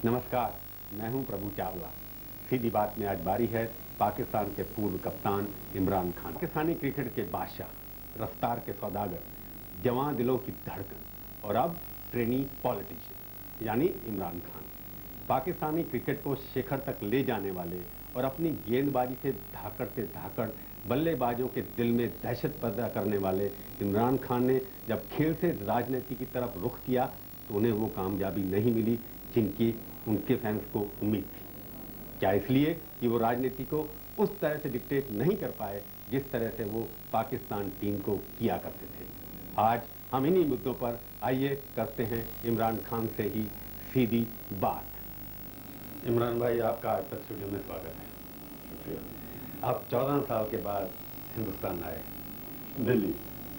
नमस्कार, मैं हूं प्रभु चावला। सीधी बात में आज बारी है पाकिस्तान के पूर्व कप्तान इमरान खान। पाकिस्तानी क्रिकेट के बादशाह, रफ्तार के सौदागर, जवां दिलों की धड़कन और अब ट्रेनी पॉलिटिशियन यानी इमरान खान। पाकिस्तानी क्रिकेट को शिखर तक ले जाने वाले और अपनी गेंदबाजी से धाकड़ से धाकड़ बल्लेबाजों के दिल में दहशत पैदा करने वाले इमरान खान ने जब खेल से राजनीति की तरफ रुख किया तो उन्हें वो कामयाबी नहीं मिली जिनकी उनके फैंस को उम्मीद थी। क्या इसलिए कि वो राजनीति को उस तरह से डिक्टेट नहीं कर पाए जिस तरह से वो पाकिस्तान टीम को किया करते थे। आज हम इन्हीं मुद्दों पर आइए करते हैं इमरान खान से ही सीधी बात। इमरान भाई, आपका आज तक स्टूडियो में स्वागत है। शुक्रिया। आप 14 साल के बाद हिंदुस्तान आए।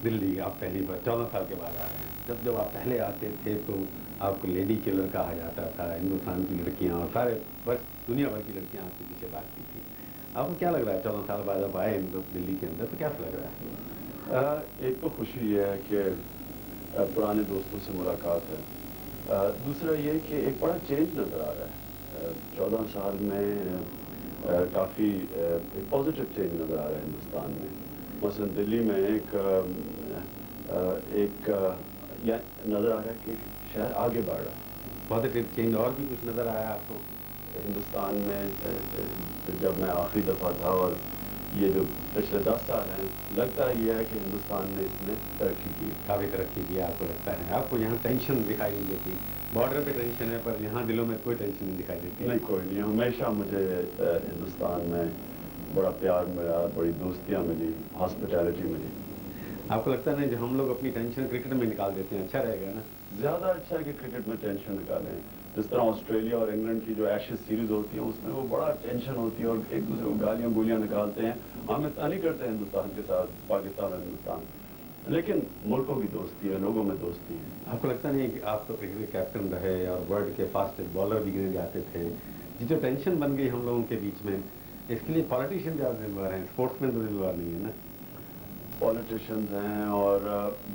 दिल्ली आप पहली बार 14 साल के बाद आ रहे हैं। जब आप पहले आते थे तो आपको लेडी किलर कहा जाता था। हिंदुस्तान की लड़कियां और सारे बस दुनिया भर की लड़कियां आपके पीछे भागती थी। आपको क्या लग रहा है 14 साल बाद आप आए दिल्ली के अंदर, तो क्या लग रहा है? एक तो खुशी ये है कि पुराने दोस्तों से मुलाकात है। दूसरा ये कि एक बड़ा चेंज नज़र आ रहा है। 14 साल में काफ़ी पॉजिटिव चेंज नज़र आ रहा है हिंदुस्तान में। मसलन दिल्ली में एक या नज़र आ रहा है कि शहर आगे बढ़ रहा है। पॉजिटिव चेंज और भी कुछ नज़र आया आपको हिंदुस्तान में? जब मैं आखिरी दफ़ा था और ये जो पिछले 10 साल हैं, लगता ये है कि हिंदुस्तान ने इसमें तरक्की की, काफ़ी तरक्की की आपको लगता है? आपको यहाँ टेंशन दिखाई नहीं देती? बॉर्डर पे टेंशन है पर यहाँ दिलों में कोई टेंशन नहीं दिखाई देती? नहीं, कोई नहीं। हमेशा मुझे हिंदुस्तान में बड़ा प्यार मिला, बड़ी दोस्तियाँ मिली, हॉस्पिटैलिटी मिली। आपको लगता है ना जो हम लोग अपनी टेंशन क्रिकेट में निकाल देते हैं, अच्छा रहेगा ना? ज़्यादा अच्छा है कि क्रिकेट में टेंशन निकालें। जिस तरह ऑस्ट्रेलिया और इंग्लैंड की जो एशेज सीरीज होती है उसमें वो बड़ा टेंशन होती है और एक दूसरे को गालियाँ गुलियाँ निकालते हैं। हम इतना नहीं करते हिंदुस्तान के साथ, पाकिस्तान और हिंदुस्तान, लेकिन मुल्कों की दोस्ती है, लोगों में दोस्ती है। आपको लगता नहीं कि आप तो क्रिकेट कैप्टन रहे और वर्ल्ड के फास्टेस्ट बॉलर भी गिने जाते थे, ये जो टेंशन बन गई हम लोगों के बीच में, इसके लिए पॉलिटिशियन ज़्यादा जिम्मेवार हैं, स्पोर्ट्समैन तो जिम्मेवार नहीं है ना? पॉलिटिशियंस हैं और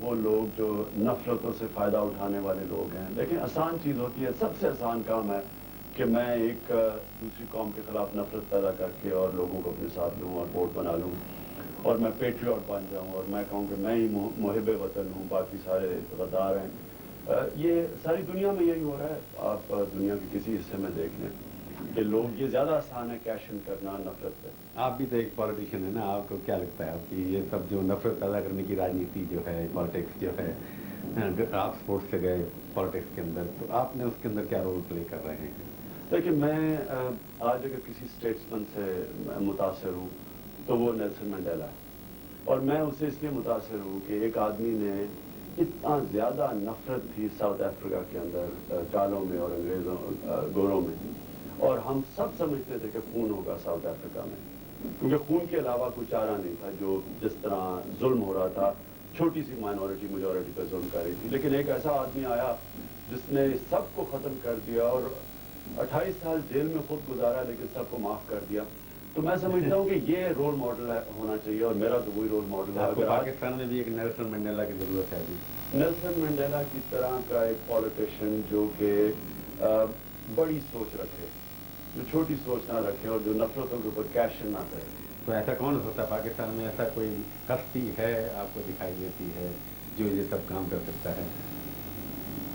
वो लोग जो नफरतों से फ़ायदा उठाने वाले लोग हैं। लेकिन आसान चीज़ होती है, सबसे आसान काम है कि मैं एक दूसरी कौम के ख़िलाफ़ नफरत पैदा करके और लोगों को अपने साथ लूँ और वोट बना लूँ और मैं पेट्रियट बन जाऊँ और मैं कहूँ कि मैं ही मुहिब वतन हूँ, बाकी सारे गद्दार हैं। ये सारी दुनिया में यही हो रहा है। आप दुनिया के किसी हिस्से में देख लें कि लोग, ये ज़्यादा आसान है कैश इन करना नफरत पे। आप भी तो एक पॉलिटिशियन है ना, आपको क्या लगता है कि ये सब जो नफरत पैदा करने की राजनीति जो है, पॉलिटिक्स जो है, आप स्पोर्ट्स से गए पॉलिटिक्स के अंदर, तो आपने उसके अंदर क्या रोल प्ले कर रहे हैं? देखिए, मैं आज अगर किसी स्टेट्समैन से मुतासर हूँ तो वो नेल्सन मंडेला है। और मैं उससे इसलिए मुतासर हूँ कि एक आदमी ने इतना ज़्यादा नफरत थी साउथ अफ्रीका के अंदर कालों में और अंग्रेज़ों गोरों में, और हम सब समझते थे कि खून होगा साउथ अफ्रीका में, क्योंकि खून के अलावा कोई चारा नहीं था। जो जिस तरह जुल्म हो रहा था, छोटी सी माइनॉरिटी मेजॉरिटी पर जुल्म कर रही थी, लेकिन एक ऐसा आदमी आया जिसने सबको ख़त्म कर दिया और 28 साल जेल में खुद गुजारा लेकिन सबको माफ़ कर दिया। तो मैं समझता हूँ कि ये रोल मॉडल होना चाहिए और मेरा तो वही रोल मॉडल है। अगर पाकिस्तान में भी एक नेल्सन मंडेला की ज़रूरत है अभी। नेल्सन मंडेला की तरह का एक पॉलिटिशियन जो कि बड़ी सोच रखे, जो छोटी सोच ना रखे और जो नफरतों के ऊपर कैश ना करे। तो ऐसा कौन होता है पाकिस्तान में? ऐसा कोई हस्ती है आपको दिखाई देती है जो ये सब काम कर सकता है?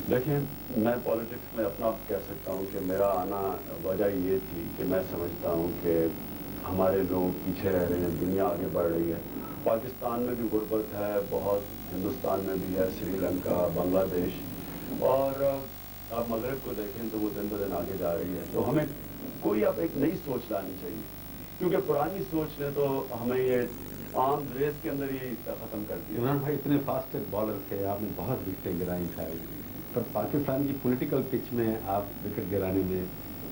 देखिए, मैं पॉलिटिक्स में अपना कह सकता हूँ कि मेरा आना वजह ये थी कि मैं समझता हूँ कि हमारे लोग पीछे रह रहे हैं, दुनिया आगे बढ़ रही है। पाकिस्तान में भी गुर्बत है बहुत, हिंदुस्तान में भी है, श्रीलंका, बांग्लादेश, और आप मगरब को देखें तो वो दिन ब दिन आगे जा रही है। तो हमें कोई अब एक नई सोच लानी चाहिए, क्योंकि पुरानी सोच ने तो हमें ये आम रेस के अंदर ही ख़त्म कर दिया। इमरान भाई, इतने फास्टेस्ट बॉलर थे, आपने बहुत विकेटें गिराई सारी, पर पाकिस्तान की पॉलिटिकल पिच में आप विकेट गिराने में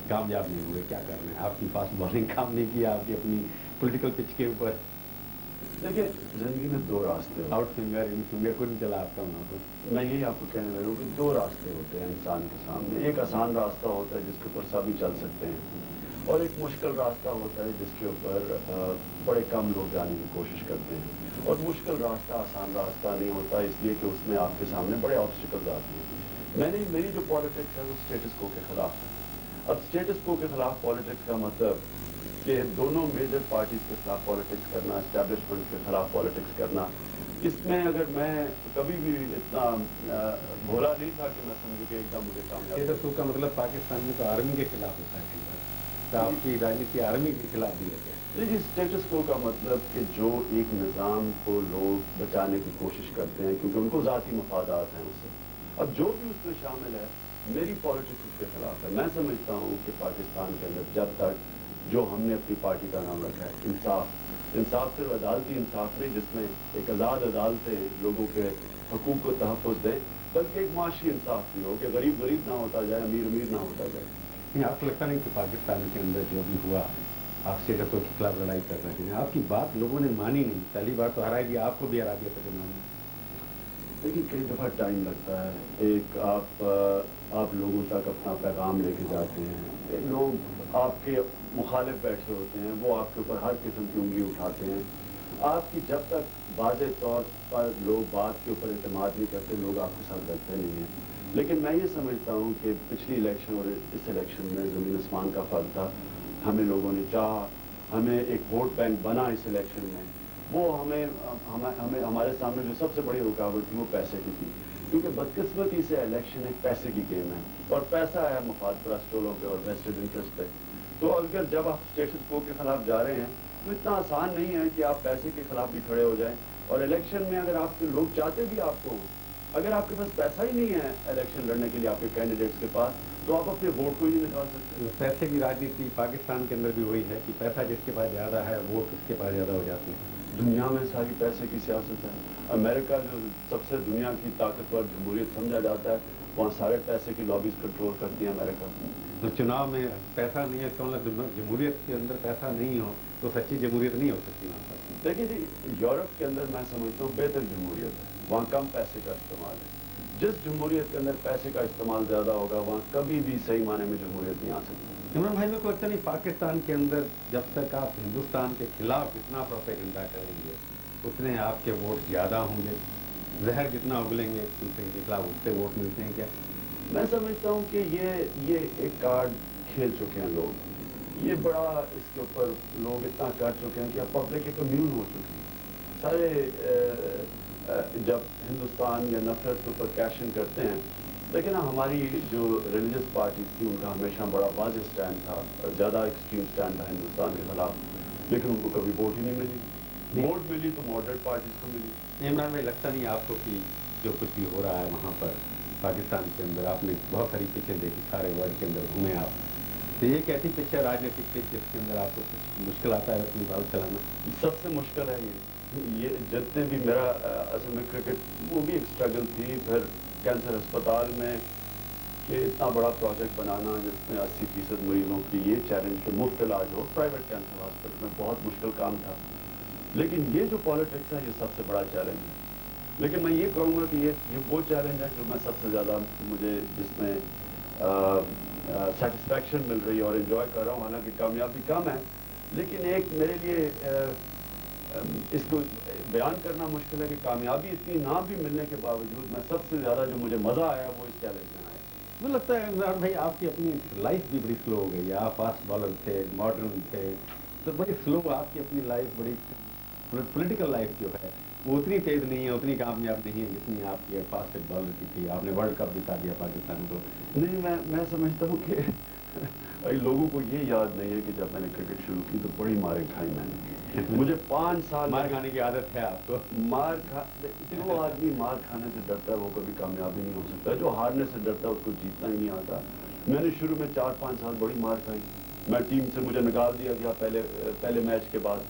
कामयाब नहीं हुए। क्या कर रहे हैं? आपकी फास्ट बॉलिंग काम नहीं किया आपकी अपनी पॉलिटिकल पिच के ऊपर? देखिए, जिंदगी में दो रास्ते होते हैं। आउट फिंगर इन फिंगर को नहीं चला आपका वहाँ पर। मैं यही आपको कहने लगा हूँ कि दो रास्ते होते हैं इंसान के सामने। एक आसान रास्ता होता है जिसके ऊपर सभी चल सकते हैं, और एक मुश्किल रास्ता होता है जिसके ऊपर बड़े कम लोग जाने की कोशिश करते हैं। और मुश्किल रास्ता आसान रास्ता नहीं होता, इसलिए कि उसमें आपके सामने बड़े ऑब्स्टिकल्स आते हैं। मेरी जो पॉलिटिक्स है वो स्टेटस को के खिलाफ है। अब स्टेटस को के खिलाफ पॉलिटिक्स का मतलब कि दोनों मेजर पार्टीज के खिलाफ पॉलिटिक्स करना, एस्टैब्लिशमेंट के खिलाफ पॉलिटिक्स करना, इसमें अगर मैं कभी भी इतना भोला नहीं था कि मैं समझूं कि एकदम मुझे कामयाब। स्टेटस का मतलब पाकिस्तान में तो आर्मी के खिलाफ होता है कई बार, तो आपकी राजनीति आर्मी के खिलाफ भी होती है। देखिए, स्टेटस को का मतलब कि जो एक निज़ाम को लोग बचाने की कोशिश करते हैं क्योंकि उनको ज़ाती मफादात हैं उससे। अब जो भी उसमें शामिल है, मेरी पॉलिटिक्स उसके खिलाफ है। मैं समझता हूँ कि पाकिस्तान के अंदर जब तक जो हमने अपनी पार्टी का नाम रखा है इंसाफ सिर्फ अदालती इंसाफ नहीं जिसमें एक आज़ाद अदालतें लोगों के हकूक़ को तहफ़्फ़ुज़ दें, बल्कि एक माशी इंसाफ भी हो कि गरीब गरीब ना होता जाए, अमीर अमीर ना होता जाए। आपको लगता नहीं कि पाकिस्तान के अंदर जो भी हुआ, आप स्टेटस के खिलाफ लड़ाई कर रहे हैं, आपकी बात लोगों ने मानी नहीं? पहली बार तो हराई दिया, आपको भी हरा दिया था चुनाव में। देखिए, कई दफ़ा टाइम लगता है। एक आप लोगों तक अपना पैगाम लेके जाते हैं, लोग आपके मुखालिफ बैठे होते हैं, वो आपके ऊपर हर किस्म की उंगली उठाते हैं। आपकी जब तक वाज़ेह तौर पर लोग बात के ऊपर एतमाद नहीं करते, लोग आपके साथ बैठते नहीं हैं। लेकिन मैं ये समझता हूँ कि पिछली इलेक्शन और इस इलेक्शन में ज़मीन आसमान का फ़र्क था। हमें लोगों ने चाहा, हमें एक वोट बैंक बना इस इलेक्शन में। वो हमें हमारे सामने जो सबसे बड़ी रुकावट थी वो पैसे की थी, क्योंकि बदकिस्मती से इलेक्शन एक पैसे की गेम है और पैसा है मफाद परस्तों पे और वेस्टेड इंटरेस्ट पे। तो अगर जब आप स्टेटस को के खिलाफ जा रहे हैं तो इतना आसान नहीं है कि आप पैसे के खिलाफ भी खड़े हो जाएं। और इलेक्शन में अगर आपके लोग चाहते भी आपको, अगर आपके पास पैसा ही नहीं है इलेक्शन लड़ने के लिए आपके कैंडिडेट्स के पास, तो आप अपने वोट को ही निकाल सकते हैं। पैसे की राजनीति पाकिस्तान के अंदर भी वही है कि पैसा जिसके पास ज़्यादा है वोट उसके पास ज़्यादा हो जाती है। दुनिया में सारी पैसे की सियासत है। अमेरिका जो सबसे दुनिया की ताकतवर जमहूरियत समझा जाता है, वहाँ सारे पैसे की लॉबीज कंट्रोल करती है अमेरिका। तो चुनाव में पैसा नहीं है, इसका मतलब जमहूरियत के अंदर पैसा नहीं हो तो सच्ची जमहूरियत नहीं हो सकती वहाँ पर। देखिए जी, यूरोप के अंदर मैं समझता हूँ बेहतर जमहूरियत है, वहाँ कम पैसे का इस्तेमाल है। जिस जमहूरियत के अंदर पैसे का इस्तेमाल ज़्यादा होगा, वहाँ कभी भी सही माने में जमहूरियत नहीं आ सकती। इमरान भाई, मेरे को लगता नहीं पाकिस्तान के अंदर जब तक आप हिंदुस्तान के खिलाफ इतना प्रोपेगेंडा करेंगे उतने आपके वोट ज़्यादा होंगे। जहर जितना उगलेंगे दूसरे के खिलाफ उतने वोट मिलते हैं क्या? मैं समझता हूँ कि ये एक कार्ड खेल चुके हैं लोग। ये बड़ा इसके ऊपर लोग इतना कर चुके हैं कि अब पब्लिक एक इम्यून हो चुकी है। सारे जब हिंदुस्तान या नफरत के ऊपर कैशन करते हैं, लेकिन हमारी जो रिलीजियस पार्टी थी उनका हमेशा बड़ा वाज़ेह स्टैंड था, ज़्यादा एक्सट्रीम स्टैंड था हिंदुस्तान के खिलाफ, लेकिन उनको कभी वोट ही नहीं मिली। वोट मिली तो मॉडरेट पार्टीज को मिली। इमरान भाई, लगता नहीं आपको कि जो कुछ भी हो रहा है वहाँ पर पाकिस्तान के अंदर, आपने बहुत सारी पिक्चर देखी, सारे वर्ल्ड के अंदर घूमे आप, तो ये कैसी पिक्चर राजनीतिक पिच जिसके अंदर आपको कुछ मुश्किल आता है अपनी बात चलाना? सबसे मुश्किल है ये जितने भी मेरा असल में क्रिकेट वो भी एक स्ट्रगल थी। फिर कैंसर अस्पताल में कि इतना बड़ा प्रोजेक्ट बनाना जिसमें 80% मरीजों की ये चैलेंज के मुफ्त इलाज हो प्राइवेट कैंसर हॉस्पिटल में, बहुत मुश्किल काम था। लेकिन ये जो पॉलिटिक्स है ये सबसे बड़ा चैलेंज है। लेकिन मैं ये कहूँगा कि ये वो चैलेंज है जो मैं सबसे ज़्यादा मुझे जिसमें सेटिस्फैक्शन मिल रही है और इन्जॉय कर रहा हूँ। हालांकि कामयाबी कम है, लेकिन एक मेरे लिए इसको बयान करना मुश्किल है कि कामयाबी इतनी ना भी मिलने के बावजूद मैं सबसे ज़्यादा जो मुझे मज़ा आया वो इस चैलेंज में आया। मुझे लगता है इमरान भाई आपकी अपनी लाइफ भी बड़ी स्लो हो गई है। आप फास्ट बॉलर थे, मॉडर्न थे, तो बड़ी स्लो आपकी अपनी लाइफ, बड़ी पॉलिटिकल लाइफ जो है वो उतनी तेज नहीं है, उतनी कामयाब नहीं है जितनी आपकी फास्ट बॉलर की थी। आपने वर्ल्ड कप जिता दिया पाकिस्तान को। नहीं, मैं समझता हूँ कि लोगों को ये याद नहीं है कि जब मैंने क्रिकेट शुरू की तो बड़ी मारें खाई मैंने। मुझे 5 साल मार खाने की आदत है आपको? जो आदमी मार खाने से डरता है वो कभी कामयाब ही नहीं हो सकता। जो हारने से डरता है उसको जीतना ही नहीं आता। मैंने शुरू में 4-5 साल बड़ी मार खाई। मैं टीम से मुझे निकाल दिया गया पहले मैच के बाद।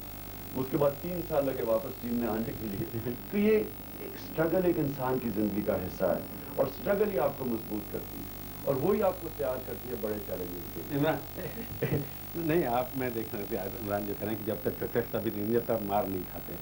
उसके बाद 3 साल लगे वापस टीम में आने के लिए। तो ये एक स्ट्रगल एक इंसान की जिंदगी का हिस्सा है और स्ट्रगल ही आपको मजबूत करती है और वही आपको तैयार करती है बड़े चैलेंजेस के लिए। इमरान नहीं, आप मैं देख रहे थे इमरान जो करें कि जब तक सक्सेस तभी नहीं जब तक मार नहीं खाते।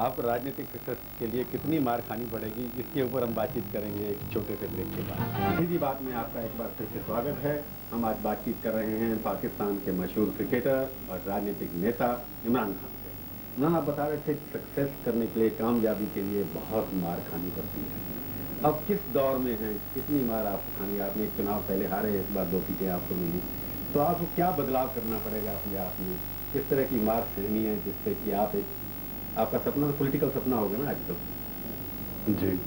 आप राजनीतिक सक्सेस के लिए कितनी मार खानी पड़ेगी, इसके ऊपर हम बातचीत करेंगे एक छोटे से ब्रेक के बाद। इसी बात में आपका एक बार फिर से स्वागत है। हम आज बातचीत कर रहे हैं पाकिस्तान के मशहूर क्रिकेटर और राजनीतिक नेता इमरान खान से। ना आप बता रहे थे सक्सेस करने के लिए, कामयाबी के लिए बहुत मार खानी पड़ती है। अब किस दौर में हैं, कितनी मार आपको खानी? आपने एक चुनाव पहले हारे, इस बार 2 सीटें आपको मिली, तो आपको क्या बदलाव करना पड़ेगा अपने आप में, किस तरह की मार्क्स लेनी है जिससे कि आप आपका सपना तो पॉलिटिकल सपना होगा ना आज तक? जी।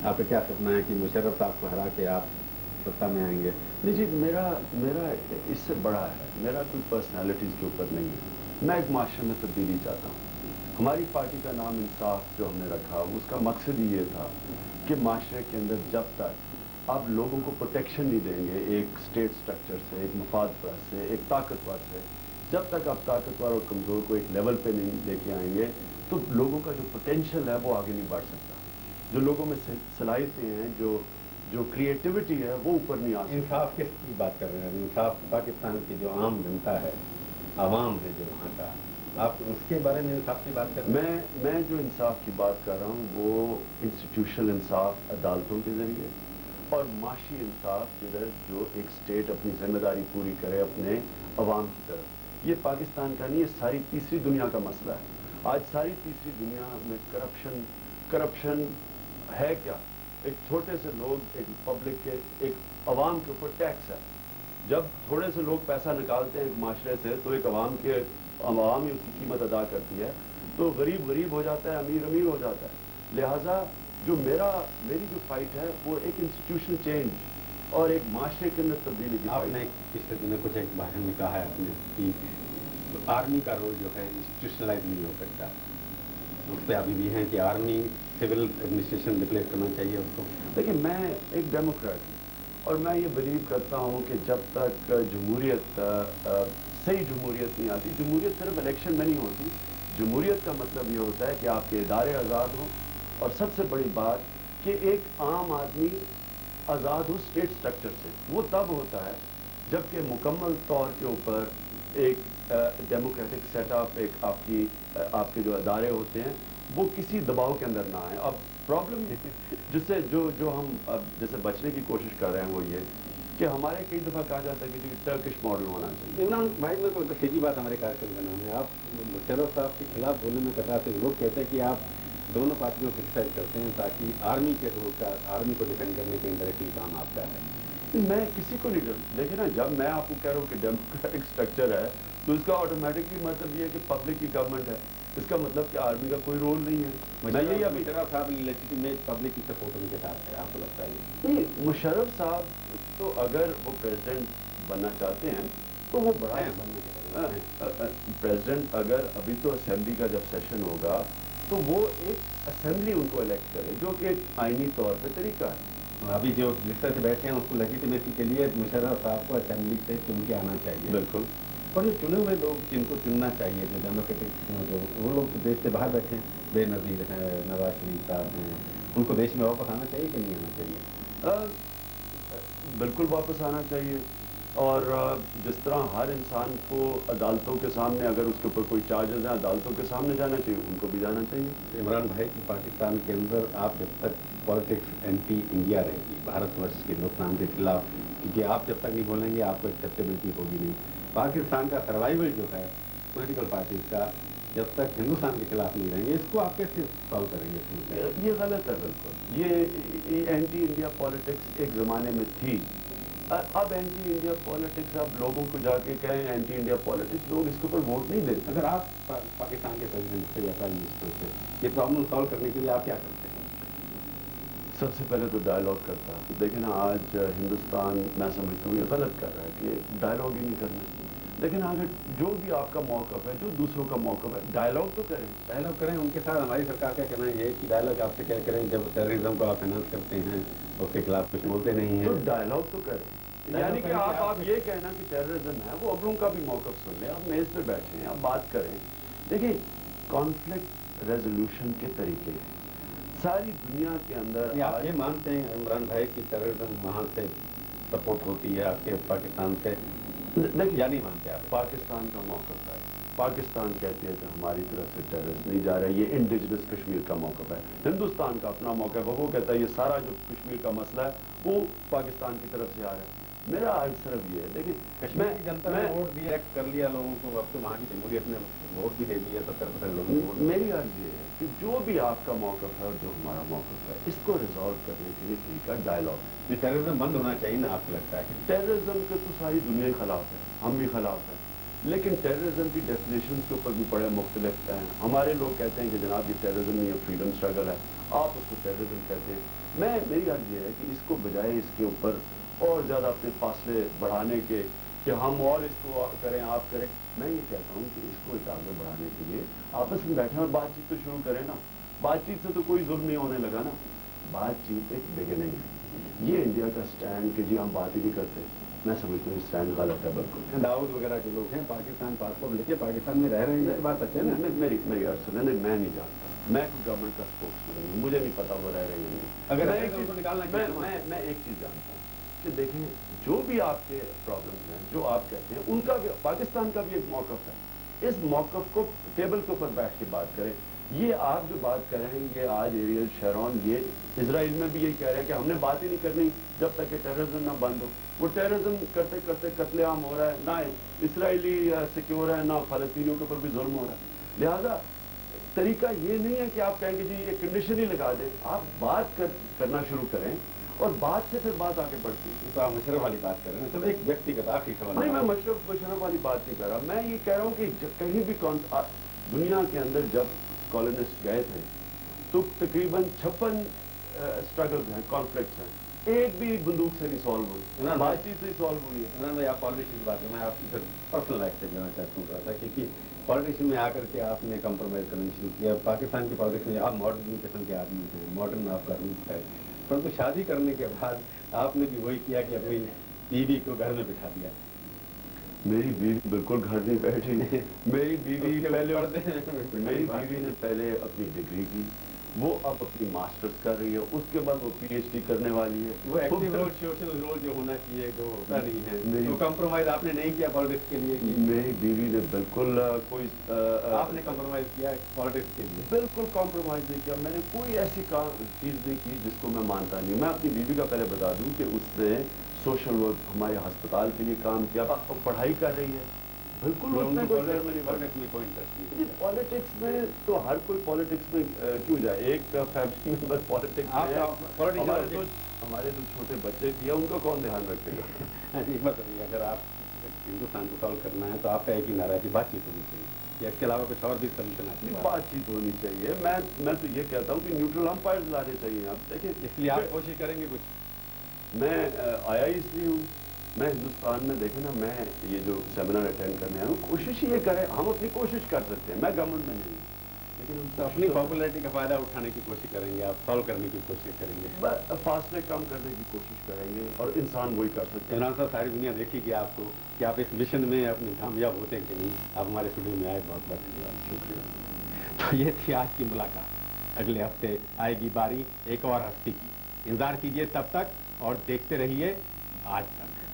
आपका क्या सपना है कि मुशर्रफ साहब को हरा के आप सत्ता में आएंगे? नहीं जी, मेरा इससे बड़ा है, मेरा कोई पर्सनालिटीज़ के ऊपर नहीं है। मैं एक माशरे में तब्दीली चाहता हूँ। हमारी पार्टी का नाम इंसाफ जो हमने रखा, उसका मकसद ही ये था कि माशरे के अंदर जब तक आप लोगों को प्रोटेक्शन नहीं देंगे एक स्टेट स्ट्रक्चर से, एक मफाद परस्त से, एक ताकतवर से, जब तक आप ताकतवर और कमज़ोर को एक लेवल पे नहीं लेके आएंगे तो लोगों का जो पोटेंशियल है वो आगे नहीं बढ़ सकता। जो लोगों में सलाहियतें हैं, जो क्रिएटिविटी है वो ऊपर नहीं आ सकती। इंसाफ किसकी बात कर रहे हैं? इंसाफ पाकिस्तान की जो आम जनता है, आवाम है जो वहाँ का, आप उसके बारे में इंसाफ की बात कर रहे हैं? मैं जो इंसाफ की बात कर रहा हूँ वो इंस्टीट्यूशनल इंसाफ अदालतों के ज़रिए और माशी इंसाफ जिधर जो एक स्टेट अपनी जिम्मेदारी पूरी करे अपने अवाम की तरफ। ये पाकिस्तान का नहीं, ये सारी तीसरी दुनिया का मसला है। आज सारी तीसरी दुनिया में करप्शन है क्या? एक छोटे से लोग, एक पब्लिक के, एक अवाम के ऊपर टैक्स है। जब थोड़े से लोग पैसा निकालते हैं एक माशरे से तो एक अवाम ही उसकी कीमत अदा करती है, तो गरीब हो जाता है, अमीर हो जाता है। लिहाजा जो मेरी जो फाइट है वो एक इंस्टीट्यूशनल चेंज और एक माशरे के अंदर तब्दीली की। आपने पिछले दिनों कुछ एक भाषण में कहा है आपने कि आर्मी का रोल जो है इंस्टीट्यूशनलाइज नहीं हो सकता, उस पर अभी भी है कि आर्मी सिविल एडमिनिस्ट्रेशन रिप्लेस करना चाहिए उसको। देखिए, मैं एक डेमोक्रेट हूँ और मैं ये बिलीव करता हूँ कि जब तक सही जमहूरियत नहीं आती, जमहूरियत सिर्फ इलेक्शन में नहीं होती। जमहूरियत का मतलब ये होता है कि आपके इदारे आज़ाद हों और सबसे बड़ी बात कि एक आम आदमी आज़ाद हो स्टेट स्ट्रक्चर से। वो तब होता है जबकि मुकम्मल तौर के ऊपर एक डेमोक्रेटिक सेटअप, एक आपके जो अदारे होते हैं वो किसी दबाव के अंदर ना आए। अब प्रॉब्लम जिससे जो हम अब जैसे बचने की कोशिश कर रहे हैं वो ये कि हमारे कई दफ़ा कहा जाता है कि जी टर्किश मॉडल होना चाहिए। इमरान भाई, मेरे को सीधी बात हमारे कार्यक्रम का नाम है, आप मुशर्रफ साहब के खिलाफ बोलने में कतराते हैं। लोग कहते हैं कि आप दोनों पार्टियों को क्रिटिसाइज करते हैं ताकि आर्मी के रोल का, आर्मी को डिफेंड करने के इंडायरेक्टली काम आपका है। मैं किसी को नहीं देखे ना, जब मैं आपको कह रहा हूँ कि डेमोक्रेटिक स्ट्रक्चर है तो इसका ऑटोमेटिकली मतलब ये है कि पब्लिक की गवर्नमेंट है। इसका मतलब कि आर्मी का कोई रोल नहीं है। मैं यही अभी मुशर्रफ साहब लेजिटिमेट पब्लिक की सपोर्ट उनके साथ है, आपको लगता है ये? नहीं, मुशर्रफ साहब तो अगर वो प्रेसिडेंट बनना चाहते हैं तो वो बड़ा प्रेसिडेंट, अगर अभी तो असेंबली का जब सेशन होगा तो वो एक असेंबली उनको इलेक्ट करे, जो कि एक आईनी तौर पे तरीका है। अभी जो जिस तरह से बैठे हैं उसको लेजिटिमेसी के लिए मुशर्रफ साहब को असेंबली से चुन के आना चाहिए। बिल्कुल। और जो चुने हुए लोग जिनको चुनना चाहिए, जो डेमोक्रेटिक जो वो लोग तो देश से बाहर बैठे हैं, बेनज़ीर हैं, नवाज शरीफ साहब हैं, उनको देश में वापस आना चाहिए कि नहीं आना चाहिए? बिल्कुल वापस आना चाहिए। और जिस तरह हर इंसान को अदालतों के सामने, अगर उसके ऊपर कोई चार्जेस हैं, अदालतों के सामने जाना चाहिए, उनको भी जाना चाहिए। इमरान भाई की पाकिस्तान के अंदर आप जब तक पॉलिटिक्स एंटी इंडिया रहेगी, भारतवर्ष के हिंदुस्तान के खिलाफ, क्योंकि आप जब तक नहीं बोलेंगे आपको एक्सेप्टेबिलिटी होगी नहीं। पाकिस्तान का सर्वाइवल जो है पॉलिटिकल पार्टीज का, जब तक हिंदुस्तान के खिलाफ नहीं रहेंगे, इसको आप कैसे सॉल्व करेंगे? ये गलत है बिल्कुल। ये एंटी इंडिया पॉलिटिक्स एक ज़माने में थी। अब एंटी इंडिया पॉलिटिक्स, अब लोगों को जाके कहें एंटी इंडिया पॉलिटिक्स, लोग इसके ऊपर वोट नहीं देते। अगर आप पाकिस्तान के प्रेसिडेंट से या प्राइम मिनिस्टर से ये प्रॉब्लम सॉल्व करने के लिए आप क्या करते हैं? सबसे पहले तो डायलॉग करता है। देखिए ना, आज हिंदुस्तान मैं समझता हूँ ये गलत कर रहा है कि डायलॉग ही नहीं करना। लेकिन अगर जो भी आपका मौक़िफ़ है, जो दूसरों का मौक़िफ़ है, डायलॉग तो करें। डायलॉग करें उनके साथ। हमारी सरकार का कहना ये है कि डायलॉग आपसे क्या करें, जब टेररिज्म को आप फाइनेंस करते हैं उसके खिलाफ कुछ बोलते नहीं हैं, तो डायलॉग तो करें। यानी कि आप ये कहना कि टेररिज्म है, वो अब उनका भी मौक़िफ़ सुन लें, आप मेज़ पे बैठे हैं, आप बात करें। देखिए, कॉन्फ्लिक्ट रेजोल्यूशन के तरीके सारी दुनिया के अंदर। आप ये मानते हैं इमरान भाई की टेररिज्म वहाँ से सपोर्ट होती है आपके पाकिस्तान से? देखिए, या नहीं मानते आप? पाकिस्तान का मौक़िफ़ है, पाकिस्तान कहती है कि हमारी तरफ से टेररिस्ट नहीं जा रहा है, ये इंडिजिनस कश्मीर का मौक़िफ़ है। हिंदुस्तान का अपना मौक़िफ़ है, वो कहता है ये सारा जो कश्मीर का मसला है वो पाकिस्तान की तरफ से आ रहा है। میرا آج صرف یہ ہے دیکھیں کشمیر کی جنتا نے ووٹ دیا کر لیا لوگوں کو اب تو وہاں کی جمہوریت نے ووٹ بھی دے دیا 70% لوگوں کو میری عرض یہ ہے کہ جو بھی آپ کا موقف ہے اور جو ہمارا موقف ہے اس کو ریزالو کرنے کے لیے طریقہ ڈائلاگ ہے. یہ ٹیررزم بند ہونا چاہیے نا آپ کو لگتا ہے کہ ٹیررزم کے تو ساری دنیا کے خلاف ہے, ہم بھی خلاف ہیں, لیکن ٹیررزم کی ڈیفینیشن کے اوپر بھی بڑے مختلف ہیں. ہمارے لوگ کہتے ہیں کہ جناب یہ ٹیررزم نہیں ہے, فریڈم اسٹرگل ہے, آپ اس کو ٹیررزم کہتے ہیں. میری عرض یہ ہے کہ اس کو بجائے اس کے اوپر اور زیادہ اپنے فاصلے بڑھانے کے کہ ہم اور اس کو کریں آپ کریں, میں یہ کہتا ہوں کہ اس کو ایک آگے بڑھانے کے لیے آپس میں بیٹھیں اور بات چیت تو شروع کریں نا. بات چیت سے تو کوئی ظلم نہیں ہونے لگا نا. بات چیت ایک بگننگ ہے. یہ انڈیا کا سٹینڈ کہ جی ہم بات ہی نہیں کرتے, میں سمجھتا ہوں سٹینڈ غلط ہے. بالکل داؤد وغیرہ کے لوگ ہیں پاکستان پاسپورٹ لے کے پاکستان میں رہ رہے ہیں, بات اچھا ہے. میری عرض سنیں, میں نہیں جانتا, میں گورنمنٹ کا اسپوکس مین ہوں, مجھے نہیں پتا وہ رہ رہے ہیں نہیں. اگر میں ایک چیز جانتا ہوں کہ دیکھیں جو بھی آپ کے پرابلمز ہیں جو آپ کہتے ہیں ان کا بھی پاکستان کا بھی ایک موقف ہے. اس موقف کو ٹیبل کے اوپر بیٹھ کے بات کریں. یہ آپ جو بات کر رہے ہیں یہ آج ایریل شیرون یہ اسرائیل میں بھی یہی کہہ رہے ہیں کہ ہم نے بات ہی نہیں کرنی جب تک کہ ٹیررزم نہ بند ہو. وہ ٹیررزم کرتے کرتے قتل عام ہو رہا ہے, نہ اسرائیلی سیکیور ہے نہ فلسطینیوں کے اوپر بھی ظلم ہو رہا ہے. لہذا طریقہ یہ نہیں ہے کہ آپ کہیں گے جی یہ کنڈیشن ہی لگا دیں. آپ بات کرنا شروع کریں اور بات سے پھر بات آگے بڑھتی ہے. تو آپ مشرف والی بات کر رہے ہیں. چلو ایک ویکتیگت آخری سوال. نہیں, میں مشرف والی بات نہیں کر رہا. میں یہ کہہ رہا ہوں کہ کہیں بھی دنیا کے اندر جب کالونسٹ گئے تھے تو تقریباً 56 اسٹرگلز ہیں, کانفلکٹس ہیں, ایک بھی بندوق سے نہیں سالو ہوئی, بات چیت سے سالو ہوئی ہے. آپ پالیٹیشن کی بات ہے, میں آپ کی پھر پرسنل لائف سے جانا چاہتا ہوں تھا کیونکہ پالیٹیشن میں آ کر کے آپ نے کمپرومائز کرنا شروع کیا. پاکستان کی پالیٹکس میں آپ ماڈرن قسم کے آدمی ہیں, ماڈرن آپ کا روپ ہے, پرنتو شادی کرنے کے بعد آپ نے بھی وہی کیا کہ اپنی بیوی کو گھر میں بٹھا دیا. میری بیوی بالکل گھر نہیں بیٹھی. میری بیوی نے پہلے اپنی ڈگری کی, وہ اب اپنی ماسٹرز کر رہی ہے, اس کے بعد وہ پی ایچ ڈی کرنے والی ہے. وہ ایکٹیو رول سوشل رول جو ہونا چاہیے جو ہوتا نہیں ہے, وہ کمپرومائز آپ نے نہیں کیا پالیٹکس کے لیے. میری بیوی نے بالکل کوئی آپ نے کمپرومائز کیا پالیٹکس کے لیے. بالکل کمپرومائز نہیں کیا. میں نے کوئی ایسی چیز نہیں کی جس کو میں مانتا نہیں. میں اپنی بیوی کا پہلے بتا دوں کہ اس نے سوشل ورک ہمارے ہسپتال کے لیے کام کیا, پڑھائی کر رہی ہے. بالکل پالیٹکس میں تو ہر کوئی پالیٹکس میں کیوں جائے. ایک فیملی ممبر پالیٹکس ہمارے جو چھوٹے بچے بھی ہیں ان کا کون دھیان رکھے گا. اگر آپ ہندوستان کو سالو کرنا ہے تو آپ کا ایک ہی نعرہ ہے کہ بات چیت ہونی چاہیے, یا اس کے علاوہ کچھ اور بھی سلوشن آتی ہے. بات چیت ہونی چاہیے. میں تو یہ کہتا ہوں کہ نیوٹرل امپائرز لانے چاہیے. آپ دیکھیں اس لیے آپ کوشش کریں گے کچھ. میں آیا اس لیے ہوں, میں ہندوستان میں دیکھیں نا, میں یہ جو سیمینار اٹینڈ کرنے آیا ہوں, کوشش یہ کریں, ہم اپنی کوشش کر سکتے ہیں. میں گورنمنٹ میں نہیں ہوں لیکن اپنی پاپولیرٹی کا فائدہ اٹھانے کی کوشش کریں گے, آپ سالو کرنے کی کوشش کریں گے, فاصلے کم کرنے کی کوشش کریں گے, اور انسان وہی کر سکتے ہیں. عمران صاحب ساری دنیا دیکھے گی آپ کو کہ آپ اس مشن میں اپنے کامیاب ہوتے ہیں کہ نہیں. آپ ہمارے اسٹوڈیو میں آئے, بہت بہت شکریہ. تو یہ تھی آج کی ملاقات. اگلے ہفتے آئے گی باری ایک اور ہستی کی. انتظار کیجیے تب تک اور دیکھتے رہیے آج تک.